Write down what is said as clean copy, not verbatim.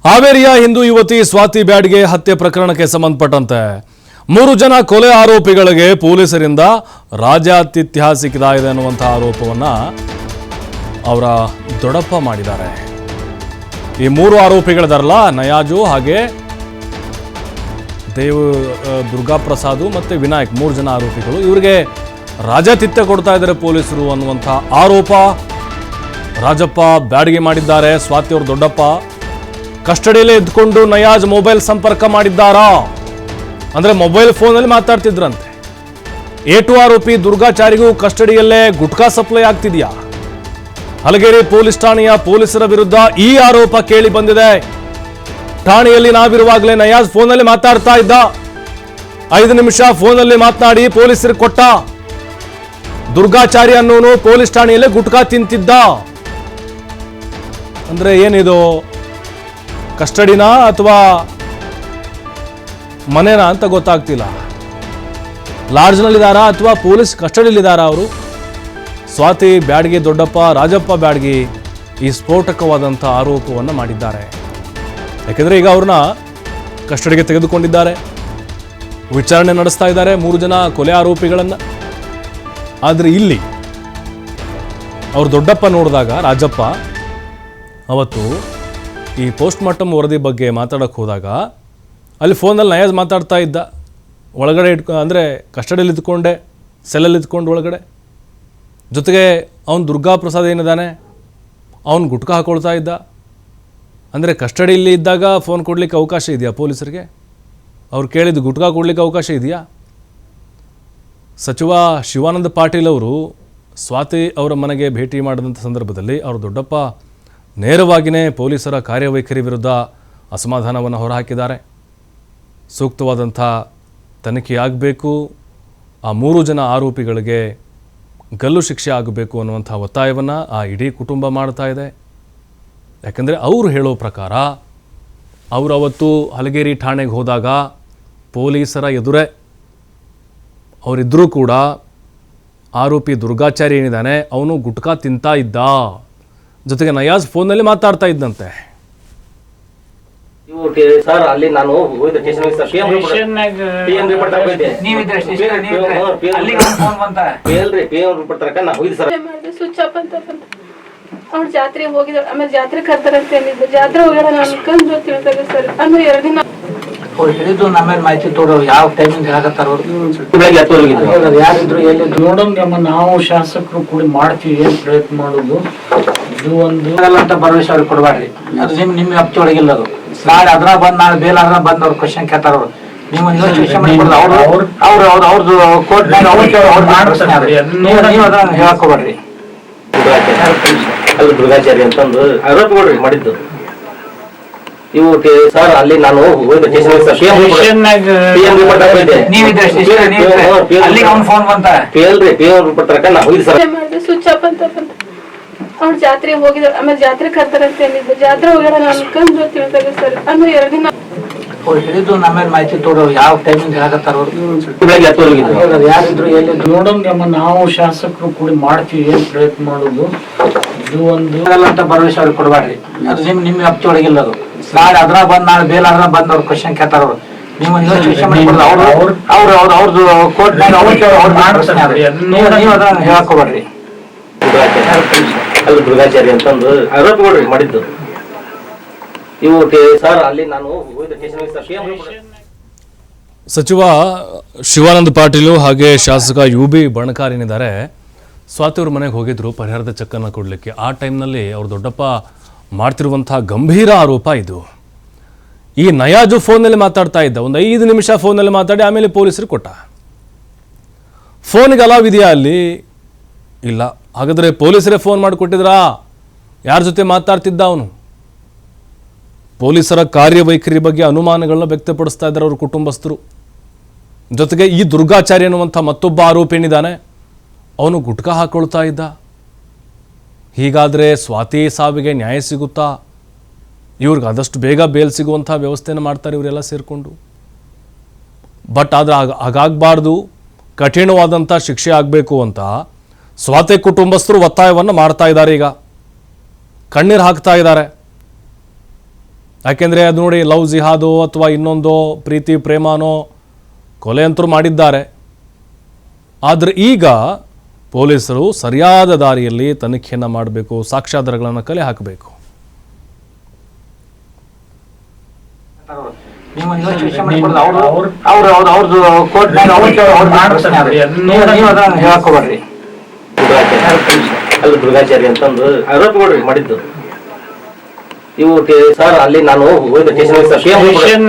ಹಾವೇರಿಯ ಹಿಂದೂ ಯುವತಿ ಸ್ವಾತಿ ಬ್ಯಾಡ್ಗೆ ಹತ್ಯೆ ಪ್ರಕರಣಕ್ಕೆ ಸಂಬಂಧಪಟ್ಟಂತೆ 3 ಜನ ಕೊಲೆ ಆರೋಪಿಗಳಿಗೆ ಪೊಲೀಸರಿಂದ ರಾಜಾತಿಥ್ಯ ಸಿಕ್ಕಿದೆ ಅನ್ನುವಂಥ ಆರೋಪವನ್ನು ಅವರ ದೊಡ್ಡಪ್ಪ ಮಾಡಿದ್ದಾರೆ. ಈ 3 ಆರೋಪಿಗಳಿದಾರಲ್ಲ, ನಯಾಜು ಹಾಗೆ ದುರ್ಗಾಪ್ರಸಾದ್ ಮತ್ತು ವಿನಾಯಕ್, 3 ಜನ ಆರೋಪಿಗಳು. ಇವರಿಗೆ ರಾಜಾತಿಥ್ಯ ಕೊಡ್ತಾ ಇದ್ದಾರೆ ಪೊಲೀಸರು ಅನ್ನುವಂಥ ಆರೋಪ ರಾಜಪ್ಪ ಬ್ಯಾಡ್ಗೆ ಮಾಡಿದ್ದಾರೆ. ಸ್ವಾತಿ ಅವರು ದೊಡ್ಡಪ್ಪ ಕಸ್ಟಡಿಯಲ್ಲೇ ಇದ್ಕೊಂಡು ನಯಾಜ್ ಮೊಬೈಲ್ ಸಂಪರ್ಕ ಮಾಡಿದ್ದಾರಾ ಅಂದರೆ ಮೊಬೈಲ್ ಫೋನಲ್ಲಿ ಮಾತಾಡ್ತಿದ್ರಂತೆ. A2 ಆರೋಪಿ ದುರ್ಗಾಚಾರಿಗೂ ಕಸ್ಟಡಿಯಲ್ಲೇ ಗುಟ್ಕಾ ಸಪ್ಲೈ ಆಗ್ತಿದೆಯಾ? ಹಲಗೇರಿ ಪೊಲೀಸ್ ಠಾಣೆಯ ಪೊಲೀಸರ ವಿರುದ್ಧ ಈ ಆರೋಪ ಕೇಳಿ ಬಂದಿದೆ. ಠಾಣೆಯಲ್ಲಿ ನಾವಿರುವಾಗಲೇ ನಯಾಜ್ ಫೋನಲ್ಲಿ ಮಾತಾಡ್ತಾ ಇದ್ದ. 5 ನಿಮಿಷ ಫೋನಲ್ಲಿ ಮಾತನಾಡಿ ಪೊಲೀಸರಿಗೆ ಕೊಟ್ಟ. ದುರ್ಗಾಚಾರಿ ಅನ್ನೋನು ಪೊಲೀಸ್ ಠಾಣೆಯಲ್ಲೇ ಗುಟ್ಕಾ ತಿಂತಿದ್ದ. ಅಂದ್ರೆ ಏನಿದು, ಕಸ್ಟಡಿನಾ ಅಥವಾ ಮನೇನಾ ಅಂತ ಗೊತ್ತಾಗ್ತಿಲ್ಲ. ಲಾಡ್ಜ್ನಲ್ಲಿದ್ದಾರಾ ಅಥವಾ ಪೊಲೀಸ್ ಕಸ್ಟಡಿಯಲ್ಲಿದ್ದಾರಾ ಅವರು? ಸ್ವಾತಿ ಬ್ಯಾಡ್ಗೆ ದೊಡ್ಡಪ್ಪ, ರಾಜಪ್ಪ ಬ್ಯಾಡ್ಗೆ ಈ ಸ್ಫೋಟಕವಾದಂಥ ಆರೋಪವನ್ನು ಮಾಡಿದ್ದಾರೆ. ಯಾಕೆಂದರೆ ಈಗ ಅವ್ರನ್ನ ಕಸ್ಟಡಿಗೆ ತೆಗೆದುಕೊಂಡಿದ್ದಾರೆ, ವಿಚಾರಣೆ ನಡೆಸ್ತಾ ಇದ್ದಾರೆ 3 ಜನ ಕೊಲೆ ಆರೋಪಿಗಳನ್ನು. ಆದರೆ ಇಲ್ಲಿ ಅವ್ರ ದೊಡ್ಡಪ್ಪ ನೋಡಿದಾಗ, ರಾಜಪ್ಪ ಅವತ್ತು ಈ ಪೋಸ್ಟ್ ಮಾರ್ಟಮ್ ವರದಿ ಬಗ್ಗೆ ಮಾತಾಡೋಕ್ಕೆ ಹೋದಾಗ ಅಲ್ಲಿ ಫೋನಲ್ಲಿ ನಯಾಜ್ ಮಾತಾಡ್ತಾ ಇದ್ದ. ಒಳಗಡೆ ಅಂದರೆ ಕಸ್ಟಡಿಯಲ್ಲಿ ಇದ್ಕೊಂಡೆ, ಸೆಲ್ಲಲ್ಲಿ ಇದ್ಕೊಂಡು ಒಳಗಡೆ. ಜೊತೆಗೆ ಅವನು ದುರ್ಗಾಪ್ರಸಾದ್ ಏನಿದ್ದಾನೆ ಅವನು ಗುಟ್ಕಾ ಹಾಕೊಳ್ತಾ ಇದ್ದ. ಅಂದರೆ ಕಸ್ಟಡಿಯಲ್ಲಿ ಇದ್ದಾಗ ಫೋನ್ ಕೊಡಲಿಕ್ಕೆ ಅವಕಾಶ ಇದೆಯಾ ಪೊಲೀಸರಿಗೆ? ಅವ್ರು ಕೇಳಿದ್ದು ಗುಟ್ಕಾ ಕೊಡಲಿಕ್ಕೆ ಅವಕಾಶ ಇದೆಯಾ? ಸಚಿವ ಶಿವಾನಂದ ಪಾಟೀಲ್ ಅವರು ಸ್ವಾತಿ ಅವರ ಮನೆಗೆ ಭೇಟಿ ಮಾಡಿದಂಥ ಸಂದರ್ಭದಲ್ಲಿ ಅವರು ದೊಡ್ಡಪ್ಪ ನೇರವಾಗಿಯೇ ಪೊಲೀಸರ ಕಾರ್ಯವೈಖರಿ ವಿರುದ್ಧ ಅಸಮಾಧಾನವನ್ನು ಹೊರಹಾಕಿದ್ದಾರೆ. ಸೂಕ್ತವಾದಂಥ ತನಿಖೆ ಆಗಬೇಕು, ಆ 3 ಜನ ಆರೋಪಿಗಳಿಗೆ ಗಲ್ಲು ಶಿಕ್ಷೆ ಆಗಬೇಕು ಅನ್ನುವಂಥ ಒತ್ತಾಯವನ್ನು ಆ ಇಡೀ ಕುಟುಂಬ ಮಾಡ್ತಾ ಇದೆ. ಯಾಕಂದರೆ ಅವರು ಹೇಳೋ ಪ್ರಕಾರ ಅವರು ಅವತ್ತು ಹಲಗೇರಿ ಠಾಣೆಗೆ ಹೋದಾಗ ಪೊಲೀಸರ ಎದುರೇ ಅವರಿದ್ದರೂ ಕೂಡ ಆರೋಪಿ ದುರ್ಗಾಚಾರಿ ಏನಿದ್ದಾನೆ ಅವನು ಗುಟ್ಕಾ ತಿಂತಾ ಇದ್ದ. ಜೊತೆಗೆ ನಯಾಜ್ ಫೋನಲ್ಲಿ ಮಾತಾಡ್ತಾ ಇದ್ದಂತೆ. ಸರ್ ಅಲ್ಲಿ ನಾನು ಸ್ವಿಚ್ ಆಫ್ ಅಂತ ಅವ್ರ ಜಾತ್ರೆ ಹೋಗಿದ. ಆಮೇಲೆ ಜಾತ್ರೆ ಕರ್ತಾರಂತ ಹೇಳಿದ್ದು, ಜಾತ್ರೆ ಹೋಗ್ಯಾರ ಅನ್ಕೊಂಡು ತಿಳಿದಾಗ ಸರ್ ಅಂದ್ರೆ 2 ದಿನ ಹೇಳಿದ್ದು ನಮ್ಮೇಲೆ ಮಾಹಿತಿ ತೋರು ಯಾವ ಟೈಮಿಂಗ್ ಹೇಳಕತ್ತಾರ ಯಾರಿದ್ರು ಎಲ್ಲಿದ್ರು ನೋಡೋಣ. ನಾವು ಶಾಸಕರು ಕೂಡಿ ಮಾಡ್ತೀವಿ, ಏನ್ ಪ್ರಯತ್ನ ಮಾಡೋದು. ಇದು ಒಂದು ಅಂತ ಭರವಸೆ ಅವ್ರಿಗೆ ಕೊಡ್ಬಾರ್ರಿ. ಅದು ನಿಮ್ ವ್ಯಾಪ್ತಿ ಒಳಗಿಲ್ಲ. ಅದು ನಾಳೆ ಅದ್ರ ಬಂದ್ ನಾಳೆ ಬೇಲ್ ಅದ್ರ ಬಂದ್ ಅವ್ರ ಕ್ವಶನ್ ಕೇಳ್ತಾರ. ಅವ್ರು ನೀವು ಅವ್ರದ್ದು ಕೋರ್ಟ್ ಹೇಳಕೋಬೇಡ್ರಿ. ದುರ್ಗಾಚಾರಿ ಅಂತಂದು ಆರೋಪಗಳು ಮಾಡಿದ್ದು ಇವು ಸರ್ ಅಲ್ಲಿ ನಾನು ಸ್ವಿಚ್ ಆಫ್ ಅಂತ ಅವ್ರ ಜಾತ್ರೆ ಹೋಗಿದ. ಆಮೇಲೆ ಜಾತ್ರೆ ಕರ್ತಾರಂತ ಹೇಳಿದ್ದು, ಜಾತ್ರೆ ಹೋಗ್ಯಾರ ಅನ್ಕೊಂಡು ತಿಳಿದಾಗ ಸರ್ ಅಂದ್ರೆ 2 ದಿನ ಹೇಳಿದ್ದು ನಮ್ಮೇಲೆ ಮಾಹಿತಿ ತೋರು ಯಾವ ಟೈಮಿಂಗ್ ಹೇಳಕತ್ತಾರ. ಯಾರಿದ್ರು ಎಲ್ಲಿದ್ರು ನೋಡೋಣ. ನಾವು ಶಾಸಕರು ಕೂಡಿ ಮಾಡ್ತೀವಿ, ಏನ್ ಪ್ರಯತ್ನ ಮಾಡೋದು. ಇದು ಒಂದು ಅಂತ ಭರವಸೆ ಅವ್ರಿಗೆ ಕೊಡ್ಬಾರ್ರಿ. ಅದು ನಿಮ್ ವ್ಯಾಪ್ತಿ ಒಳಗಿಲ್ಲ. ಅದು ನಾಳೆ ಅದ್ರ ಬಂದ್ ನಾಳೆ ಬೇಲ್ ಅದ್ರ ಬಂದ್ ಅವ್ರ ಕ್ವಶನ್ ಕೇಳ್ತಾರ. ಅವ್ರು ನೀವು ಅವ್ರದ್ದು ಕೋರ್ಟ್ ಹೇಳಕೋಬೇಡ್ರಿ. ದುರ್ಗಾಚಾರಿ ಅಂತಂದು ಆರೋಪಗಳು ಮಾಡಿದ್ದು ಇವು ಸರ್ ಅಲ್ಲಿ ನಾನು ಸಚಿವ ಶಿವಾನಂದ ಪಾಟೀಲು ಹಾಗೆ ಶಾಸಕ UB ಬಣಕಾರ್ ಏನಿದ್ದಾರೆ ಸ್ವಾತಿ ಅವ್ರ ಮನೆಗೆ ಹೋಗಿದ್ರು ಪರಿಹಾರದ ಚೆಕ್ಕನ್ನು ಕೊಡಲಿಕ್ಕೆ. ಆ ಟೈಮ್ನಲ್ಲಿ ಅವ್ರ ದೊಡ್ಡಪ್ಪ ಮಾಡ್ತಿರುವಂಥ ಗಂಭೀರ ಆರೋಪ ಇದು. ಈ ನಯಾಜು ಫೋನಲ್ಲಿ ಮಾತಾಡ್ತಾ ಇದ್ದ. ಒಂದು 5 ನಿಮಿಷ ಫೋನಲ್ಲಿ ಮಾತಾಡಿ ಆಮೇಲೆ ಪೊಲೀಸರು ಕೊಟ್ಟ. ಫೋನ್ಗೆ ಅಲಾವ್ ಇದೆಯಾ ಅಲ್ಲಿ? ಇಲ್ಲ. ಹಾಗಾದರೆ ಪೊಲೀಸರೇ ಫೋನ್ ಮಾಡಿಕೊಟ್ಟಿದ್ರಾ? ಯಾರ ಜೊತೆ ಮಾತಾಡ್ತಿದ್ದ ಅವನು? ಪೊಲೀಸರ ಕಾರ್ಯವೈಖರಿ ಬಗ್ಗೆ ಅನುಮಾನಗಳನ್ನ ವ್ಯಕ್ತಪಡಿಸ್ತಾ ಇದ್ದಾರೆ ಅವ್ರ ಕುಟುಂಬಸ್ಥರು. ಜೊತೆಗೆ ಈ ದುರ್ಗಾಚಾರಿ ಅನ್ನುವಂಥ ಮತ್ತೊಬ್ಬ ಆರೋಪಿ ಏನಿದ್ದಾನೆ ಅವನು ಗುಟ್ಕಾ ಹಾಕೊಳ್ತಾ ಇದ್ದ. ಹೀಗಾದರೆ ಸ್ವಾತಿ ಸಾವಿಗೆ ನ್ಯಾಯ ಸಿಗುತ್ತಾ? ಇವ್ರಿಗೆ ಆದಷ್ಟು ಬೇಗ ಬೇಲ್ ಸಿಗುವಂಥ ವ್ಯವಸ್ಥೆಯನ್ನು ಮಾಡ್ತಾರೆ ಇವರೆಲ್ಲ ಸೇರಿಕೊಂಡು. ಬಟ್ ಆದರೆ ಹಾಗಾಗಬಾರ್ದು, ಕಠಿಣವಾದಂಥ ಶಿಕ್ಷೆ ಆಗಬೇಕು ಅಂತ ಸ್ವಾತಿ ಕುಟುಂಬಸ್ಥರು ಒತ್ತಾಯವನ್ನು ಮಾಡ್ತಾ ಇದ್ದಾರೆ. ಈಗ ಕಣ್ಣೀರು ಹಾಕ್ತಾ ಇದ್ದಾರೆ. ಯಾಕೆಂದರೆ ಅದು ನೋಡಿ ಲವ್ ಜಿಹಾದೋ ಅಥವಾ ಇನ್ನೊಂದೋ ಪ್ರೀತಿ ಪ್ರೇಮನೋ ಕೊಲೆ ಅಂತರೂ ಮಾಡಿದ್ದಾರೆ. ಆದರೆ ಈಗ ಪೊಲೀಸರು ಸರಿಯಾದ ದಾರಿಯಲ್ಲಿ ತನಿಖೆಯನ್ನು ಮಾಡಬೇಕು, ಸಾಕ್ಷ್ಯಾಧಾರಗಳನ್ನು ಕಲೆ ಹಾಕಬೇಕು. ಅಲ್ಲಿ ದುರ್ಗಾಚಾರಿ ಅಂತಂದು ಆರೋಪಗಳು ಮಾಡಿದ್ದು. ಇವು ಸರ್ ಅಲ್ಲಿ ನಾನು ಹೋಗಿದ್ದೆ ಸ್ಟೇಷನ್